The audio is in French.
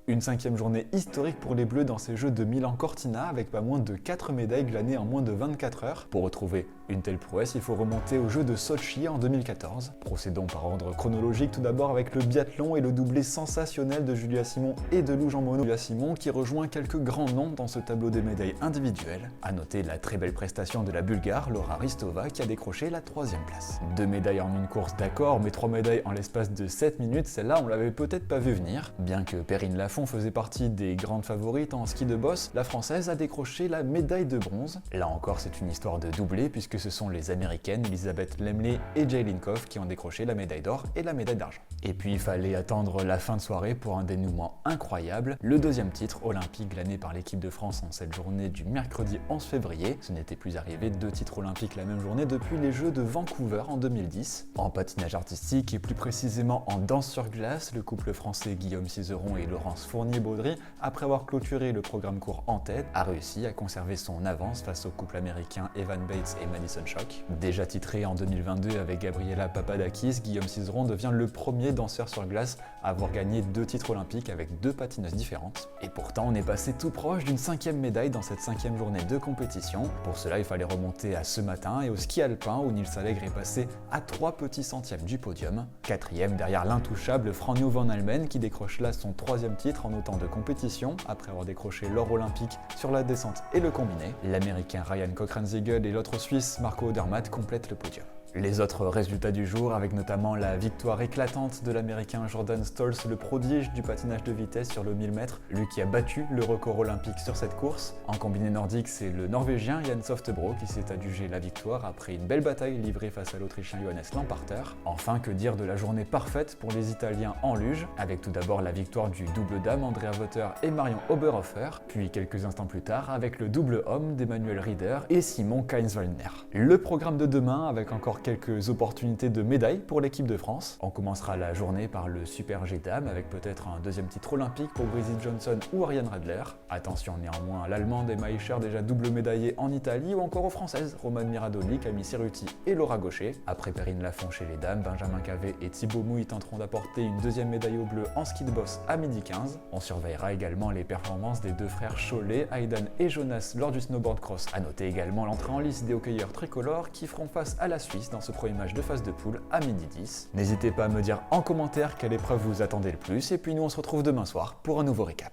Une cinquième journée historique pour les Bleus dans ces Jeux de Milan-Cortina avec pas moins de 4 médailles glanées en moins de 24 heures. Pour retrouver une telle prouesse, il faut remonter aux Jeux de Sochi en 2014. Procédons par ordre chronologique tout d'abord avec le biathlon et le doublé sensationnel de Julia Simon et de Lou Jean Monod. Julia Simon qui rejoint quelques grands noms dans ce tableau des médailles individuelles. A noter la très belle prestation de la Bulgare Laura Ristova qui a décroché la 3e place. 2 médailles en une course d'accord, mais 3 médailles en l'espace de 7 minutes, celle-là on l'avait peut-être pas vu venir. Bien que Perrine Lafont faisait partie des grandes favorites en ski de boss, la Française a décroché la médaille de bronze. Là encore, c'est une histoire de doublé puisque ce sont les Américaines Elizabeth Lemley et Jaylin Koff qui ont décroché la médaille d'or et la médaille d'argent. Et puis il fallait attendre la fin de soirée pour un dénouement incroyable, le 2e titre olympique glané par l'équipe de France en cette journée du mercredi 11 février. Ce n'était plus arrivé 2 titres olympiques la même journée depuis les Jeux de Vancouver en 2010. En patinage artistique et plus précisément en danse sur glace, le couple français Guillaume Cizeron et Laurence Fournier-Baudry, après avoir clôturé le programme court en tête, a réussi à conserver son avance face au couple américain Evan Bates et Madison Chock. Déjà titré en 2022 avec Gabriela Papadakis, Guillaume Cizeron devient le premier danseur sur glace à avoir gagné 2 titres olympiques avec 2 patineuses différentes. Et pourtant, on est passé tout proche d'une 5e médaille dans cette 5e journée de compétition. Pour cela, il fallait remonter à ce matin et au ski alpin où Nils Allègre est passé à 3 petits centièmes du podium. 4e derrière l'intouchable Franjo van Almen qui décroche là son 3e titre en autant de compétition après avoir décroché l'or olympique sur la descente et le combiné. L'américain Ryan Cochran-Ziegel et l'autre suisse Marco Odermatt complètent le podium. Les autres résultats du jour, avec notamment la victoire éclatante de l'américain Jordan Stolz, le prodige du patinage de vitesse sur le 1000 mètres, lui qui a battu le record olympique sur cette course. En combiné nordique, c'est le norvégien Jan Softebro qui s'est adjugé la victoire après une belle bataille livrée face à l'autrichien Johannes Lamparter. Enfin, que dire de la journée parfaite pour les Italiens en luge, avec tout d'abord la victoire du double dame Andrea Votter et Marion Oberhofer, puis quelques instants plus tard avec le double homme d'Emmanuel Rieder et Simon Kainz-Wallner. Le programme de demain avec encore quelques opportunités de médailles pour l'équipe de France. On commencera la journée par le Super G Dames avec peut-être un 2e titre olympique pour Bridget Johnson ou Ariane Radler. Attention néanmoins à l'Allemande Emma Hischer déjà double médaillée en Italie ou encore aux Françaises Romane Miradoli, Camille Cerruti et Laura Gaucher. Après Perrine Lafont chez les dames, Benjamin Cavet et Thibaut Mouille tenteront d'apporter une 2e médaille au bleu en ski de boss à 12h15. On surveillera également les performances des 2 frères Cholet, Aidan et Jonas lors du snowboard cross. A noter également l'entrée en lice des hockeyeurs tricolores qui feront face à la Suisse dans ce premier match de phase de poule à 12h10. N'hésitez pas à me dire en commentaire quelle épreuve vous attendez le plus et puis nous on se retrouve demain soir pour un nouveau récap.